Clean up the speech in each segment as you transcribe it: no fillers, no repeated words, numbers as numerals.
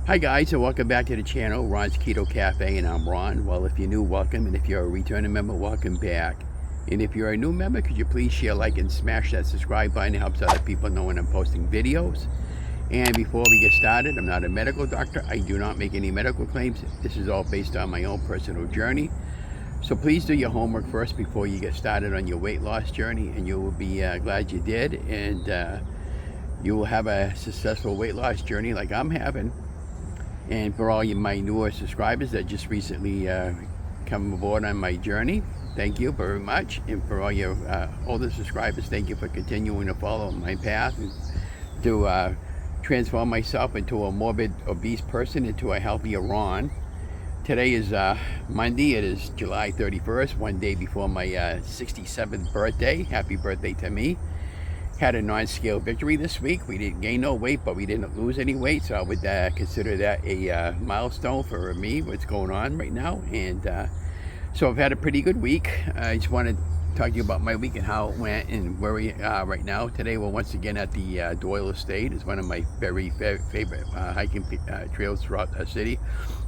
Hi guys, and welcome back to the channel, Ron's Keto Cafe, and I'm Ron. Well, if you're new, welcome, and if you're a returning member, welcome back. And if you're a new member, could you please share, like, and smash that subscribe button? It helps other people know when I'm posting videos. And before we get started, I'm not a medical doctor. I do not make any medical claims. This is all based on my own personal journey. So please do your homework first before you get started on your weight loss journey, and you will be glad you did, and you will have a successful weight loss journey like I'm having. And for all my newer subscribers that just recently come aboard on my journey, thank you very much. And for all your older subscribers, thank you for continuing to follow my path and to transform myself into a morbid, obese person into a healthier Ron. Today is Monday. It is July 31st, one day before my 67th birthday. Happy birthday to me. Had a non-scale victory this week. We didn't gain no weight, but we didn't lose any weight, so I would consider that a milestone for me, what's going on right now. And so I've had a pretty good week. I just want to talk to you about my week and how it went and where we are right now. Today we're once again at the Doyle Estate. It's one of my very favorite hiking trails throughout the city.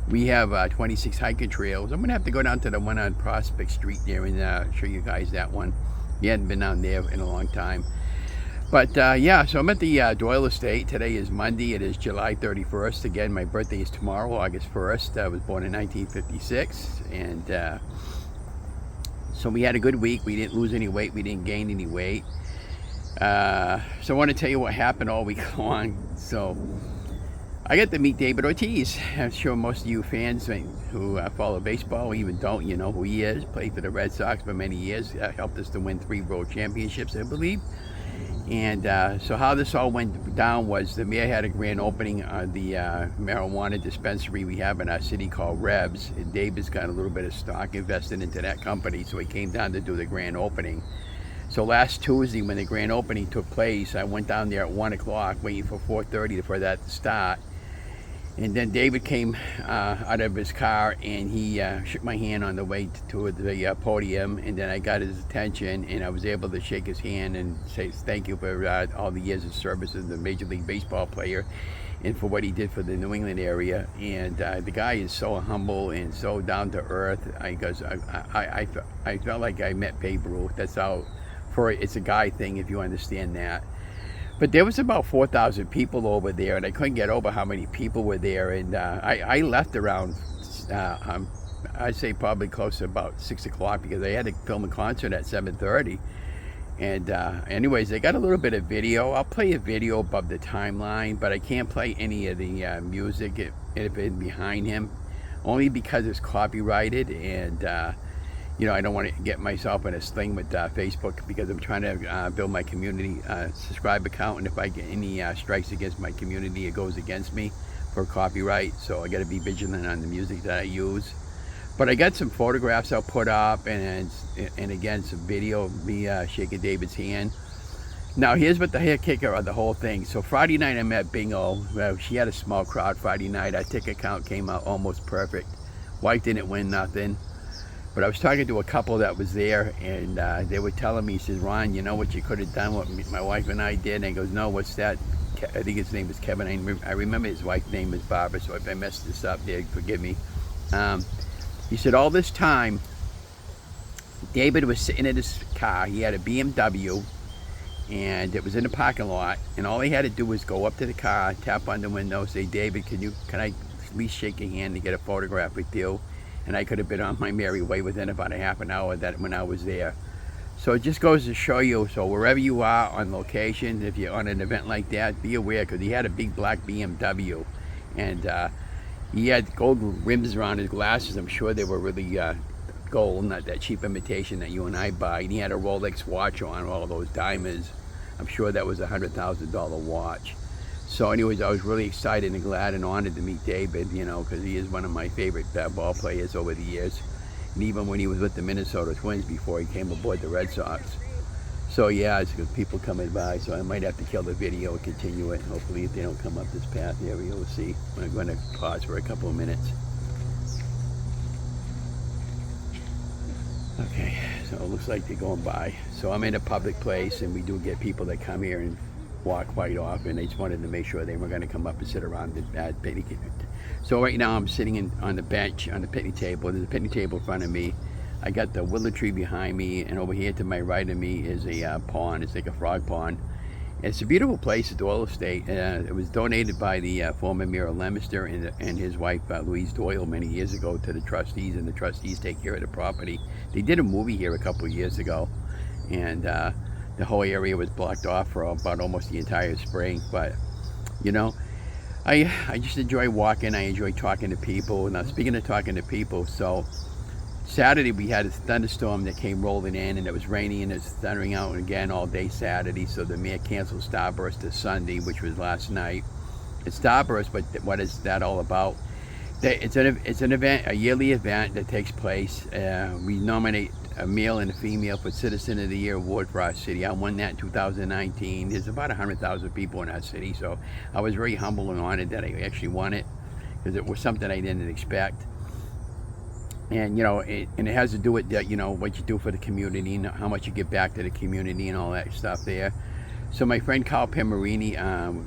We have 26 hiking trails. I'm going to have to go down to the one on Prospect Street there and show you guys that one. You hadn't been down there in a long time. But yeah, so I'm at the Doyle Estate. Today is Monday. It is July 31st. Again, my birthday is tomorrow, August 1st. I was born in 1956. And so we had a good week. We didn't lose any weight. We didn't gain any weight. So I want to tell you what happened all week long. So I got to meet David Ortiz. I'm sure most of you fans who follow baseball or even don't, you know who he is. Played for the Red Sox for many years. Helped us to win 3 world championships, I believe. And so how this all went down was the mayor had a grand opening on the marijuana dispensary we have in our city called Rebs. And David's got a little bit of stock invested into that company, so he came down to do the grand opening. So last Tuesday, when the grand opening took place, I went down there at 1 o'clock waiting for 4:30 for that to start. And then David came out of his car and he shook my hand on the way to the podium, and then I got his attention and I was able to shake his hand and say thank you for all the years of service as a Major League Baseball player and for what he did for the New England area. And the guy is so humble and so down to earth. I felt like I met Babe Ruth. That's how, it's a guy thing if you understand that. But there was about 4,000 people over there, and I couldn't get over how many people were there. And I left around, I'd say probably close to about 6 o'clock because I had to film a concert at 7:30. And anyways, they got a little bit of video. I'll play a video above the timeline, but I can't play any of the music if it's behind him, only because it's copyrighted. And you know, I don't want to get myself in a sling with Facebook because I'm trying to build my community subscribe account, and if I get any strikes against my community, it goes against me for copyright. So I got to be vigilant on the music that I use. But I got some photographs I'll put up, and again some video of me shaking David's hand. Now here's what the heck kicker of the whole thing. So Friday night I met Bingo. She had a small crowd Friday night. Our ticket count came out almost perfect. Wife didn't win nothing. But I was talking to a couple that was there, and they were telling me, he says, Ron, you know what you could have done, what my wife and I did? And he goes, no, what's that? I think his name was Kevin. I remember his wife's name was Barbara, so if I messed this up there, forgive me. He said, all this time, David was sitting in his car. He had a BMW, and it was in the parking lot, and all he had to do was go up to the car, tap on the window, say, David, can I at least shake your hand to get a photograph with you? And I could have been on my merry way within about a half an hour when I was there. So it just goes to show you, so wherever you are on location, if you're on an event like that, be aware, because he had a big black BMW, and he had gold rims around his glasses. I'm sure they were really gold, not that cheap imitation that you and I buy. And he had a Rolex watch on, all those diamonds. I'm sure that was a $100,000 watch. So anyways, I was really excited and glad and honored to meet David, you know, because he is one of my favorite ball players over the years. And even when he was with the Minnesota Twins before he came aboard the Red Sox. So yeah, it's good people coming by, so I might have to kill the video and continue it. Hopefully if they don't come up this path area, we'll see. I'm going to pause for a couple of minutes. Okay, so it looks like they're going by. So I'm in a public place, and we do get people that come here and walk quite often. I just wanted to make sure they were going to come up and sit around the picnic. So right now I'm sitting on the bench on the picnic table. There's a picnic table in front of me. I got the willow tree behind me, and over here to my right of me is a pond. It's like a frog pond. It's a beautiful place, Doyle Estate. It was donated by the former Mayor of Leominster and his wife, Louise Doyle, many years ago to the trustees, and the trustees take care of the property. They did a movie here a couple of years ago, and the whole area was blocked off for about almost the entire spring. But, you know, I just enjoy walking. I enjoy talking to people. Now, speaking of talking to people, so Saturday we had a thunderstorm that came rolling in, and it was raining and it was thundering out again all day Saturday, so the mayor canceled Starburst to Sunday, which was last night. It's Starburst, but what is that all about? It's an event, a yearly event that takes place. We nominate a male and a female for Citizen of the Year award for our city. I won that in 2019. There's about 100,000 people in our city, so I was very humble and honored that I actually won it, because it was something I didn't expect. And you know, it has to do with that, you know, what you do for the community and how much you give back to the community and all that stuff there. So my friend Carl Pimarini,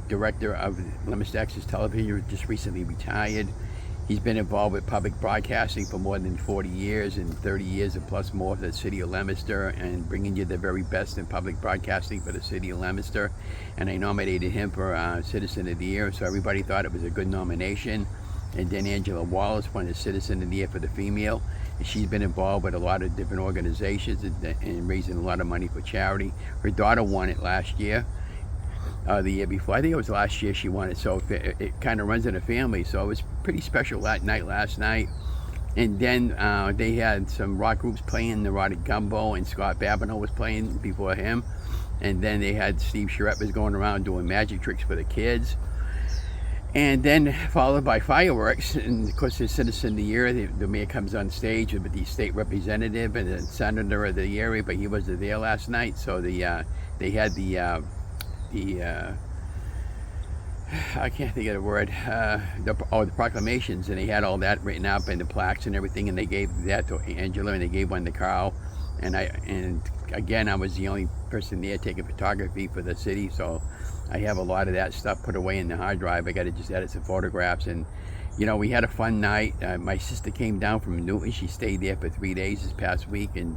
director of Leominster Access Television, just recently retired. He's been involved with public broadcasting for more than 40 years and 30 years and plus more for the city of Leominster, and bringing you the very best in public broadcasting for the city of Leominster. And I nominated him for Citizen of the Year, so everybody thought it was a good nomination. And then Angela Wallace won the Citizen of the Year for the female. And she's been involved with a lot of different organizations and raising a lot of money for charity. Her daughter won it last year, the year before. I think it was last year she won it, so it kind of runs in a family. So it was pretty special that night last night. And then they had some rock groups playing, Neurotic Gumbo, and Scott Babineau was playing before him. And then they had Steve Charette was going around doing magic tricks for the kids. And then followed by fireworks, and of course the Citizen of the Year, the mayor comes on stage with the state representative and the senator of the area, but he wasn't there last night, so they had the I can't think of the word, the proclamations, and they had all that written up and the plaques and everything, and they gave that to Angela and they gave one to Carl, and again I was the only person there taking photography for the city, so I have a lot of that stuff put away in the hard drive. I got to just edit some photographs. And you know, we had a fun night. My sister came down from Newton. She stayed there for 3 days this past week, and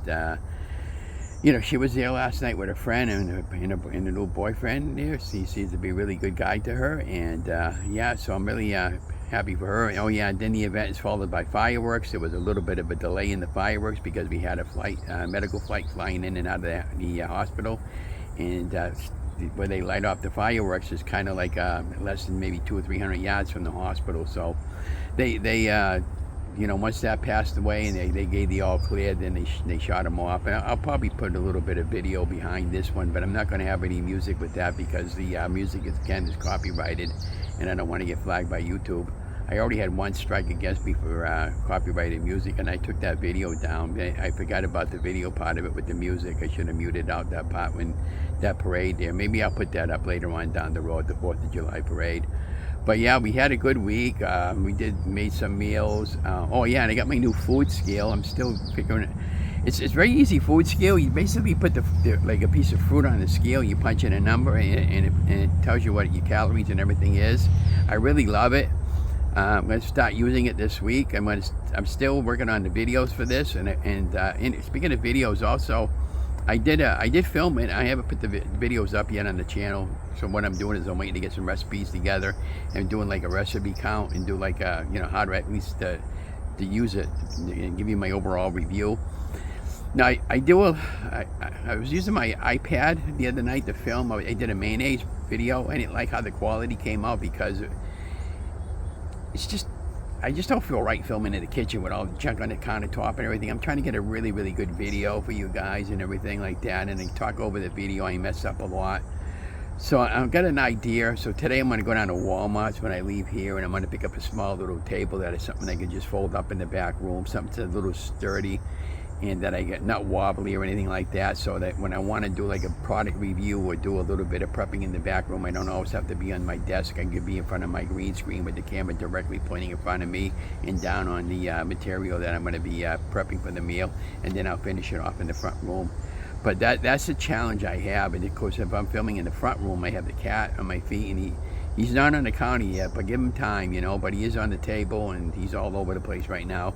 you know, she was there last night with a friend and a new boyfriend there. He seems to be a really good guy to her, and yeah, so I'm really happy for her. Oh yeah, and then the event is followed by fireworks. There was a little bit of a delay in the fireworks because we had a flight, medical flight flying in and out of the hospital, and where they light off the fireworks is kind of like less than maybe 200 or 300 yards from the hospital. So they you know, once that passed away and they gave the all clear, then they shot them off. And I'll probably put a little bit of video behind this one, but I'm not going to have any music with that because the music is copyrighted, and I don't want to get flagged by YouTube. I already had one strike against me for copyrighted music, and I took that video down. I forgot about the video part of it with the music. I should have muted out that part when that parade there. Maybe I'll put that up later on down the road, the 4th of July parade. But yeah, we had a good week. We made some meals. Oh yeah, and I got my new food scale. I'm still figuring it. It's very easy food scale. You basically put like a piece of fruit on the scale. You punch in a number, and it tells you what your calories and everything is. I really love it. I'm going to start using it this week. I'm still working on the videos for this, and speaking of videos, also, I did film it. I haven't put the videos up yet on the channel. So what I'm doing is I'm waiting to get some recipes together and doing like a recipe count and do like you know, how to at least to use it and give you my overall review. Now I was using my iPad the other night to film. I did a mayonnaise video. I didn't like how the quality came out because I just don't feel right filming in the kitchen with all the junk on the countertop and everything. I'm trying to get a really, really good video for you guys and everything like that. And I talk over the video, I mess up a lot. So I've got an idea. So today I'm going to go down to Walmart's when I leave here, and I'm going to pick up a small little table that is something I can just fold up in the back room, something that's a little sturdy and that I get not wobbly or anything like that, so that when I want to do like a product review or do a little bit of prepping in the back room, I don't always have to be on my desk. I can be in front of my green screen with the camera directly pointing in front of me and down on the material that I'm going to be prepping for the meal, and then I'll finish it off in the front room. But that's the challenge I have. And of course, if I'm filming in the front room, I have the cat on my feet, and he's not on the counter yet, but give him time, you know. But he is on the table, and he's all over the place right now.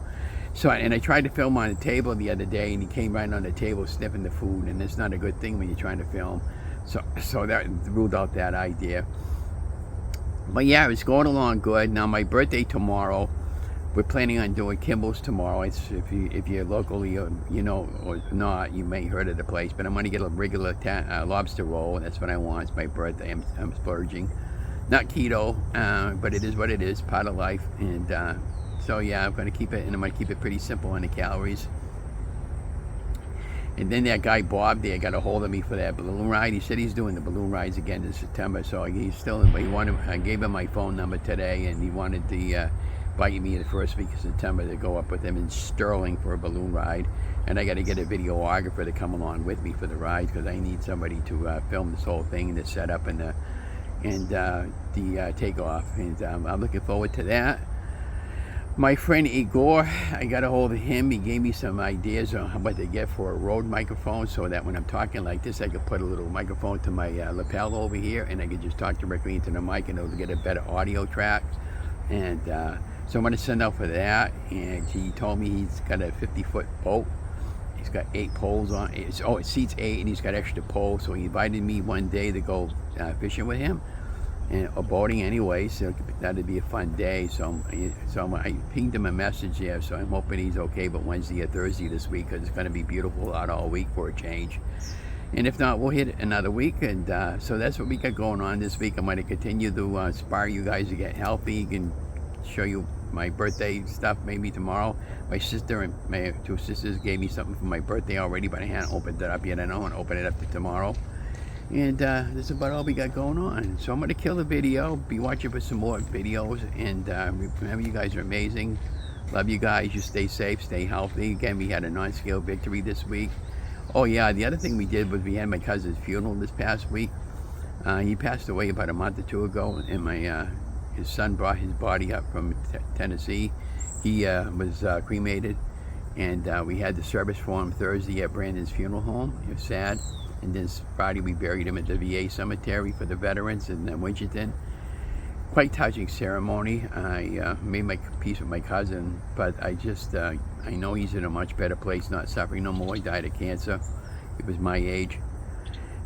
So, and I tried to film on the table the other day, and he came right on the table sniffing the food, and it's not a good thing when you're trying to film. So that ruled out that idea. But yeah, it's going along good. Now my birthday tomorrow. We're planning on doing Kimball's tomorrow. It's if you're locally, you know, or not, you may have heard of the place. But I'm going to get a regular lobster roll. That's what I want. It's my birthday. I'm splurging. Not keto, but it is what it is. Part of life. And so yeah, I'm going to keep it, and I'm going to keep it pretty simple on the calories. And then that guy Bob there got a hold of me for that balloon ride. He said he's doing the balloon rides again in September. So he's still. I gave him my phone number today, and he wanted to invite me the first week of September to go up with him in Sterling for a balloon ride. And I got to get a videographer to come along with me for the ride, because I need somebody to film this whole thing, the setup and the takeoff. And I'm looking forward to that. My friend Igor, I got a hold of him. He gave me some ideas on what to get for a Rode microphone, so that when I'm talking like this, I could put a little microphone to my lapel over here, and I could just talk directly into the mic, and it'll get a better audio track. And so I'm going to send out for that. And he told me he's got a 50-foot boat. He's got 8 poles on it. It seats 8, and he's got extra poles. So he invited me one day to go fishing with him, or boating anyway. So that'd be a fun day. So I pinged him a message there. So I'm hoping he's okay, but Wednesday or Thursday this week, because it's going to be beautiful out all week for a change. And if not, we'll hit another week. And so that's what we got going on this week. I'm going to continue to inspire you guys to get healthy, and show you my birthday stuff maybe tomorrow. My sister and my 2 sisters gave me something for my birthday already, but I haven't opened it up yet. I don't want to open it up to tomorrow. And that's about all we got going on. So I'm going to kill the video, be watching for some more videos. And remember, you guys are amazing. Love you guys. You stay safe, stay healthy. Again, we had a non-scale victory this week. Oh yeah, the other thing we did was we had my cousin's funeral this past week. He passed away about a month or 2 ago, and his son brought his body up from Tennessee. He was cremated, and we had the service for him Thursday at Brandon's funeral home. It was sad. And then Friday we buried him at the VA cemetery for the veterans in Winchendon. Quite touching ceremony. I made my peace with my cousin, but I know he's in a much better place, not suffering no more. He died of cancer. He was my age.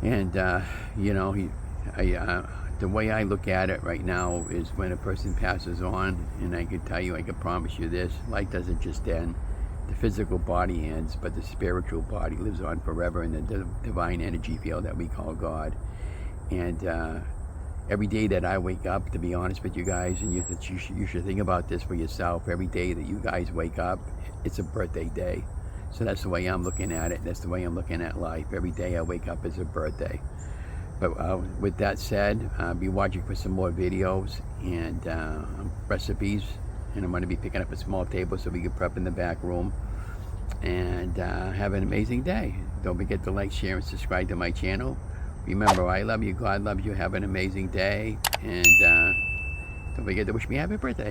And you know, the way I look at it right now is, when a person passes on, and I can tell you, I can promise you this, life doesn't just end. The physical body ends, but the spiritual body lives on forever in the divine energy field that we call God. And every day that I wake up, to be honest with you guys, and you should think about this for yourself, every day that you guys wake up, it's a birthday day. So that's the way I'm looking at it. That's the way I'm looking at life. Every day I wake up is a birthday. But with that said, be watching for some more videos and recipes. And I'm going to be picking up a small table so we can prep in the back room. And have an amazing day. Don't forget to like, share, and subscribe to my channel. Remember, I love you, God loves you. Have an amazing day. And don't forget to wish me happy birthday.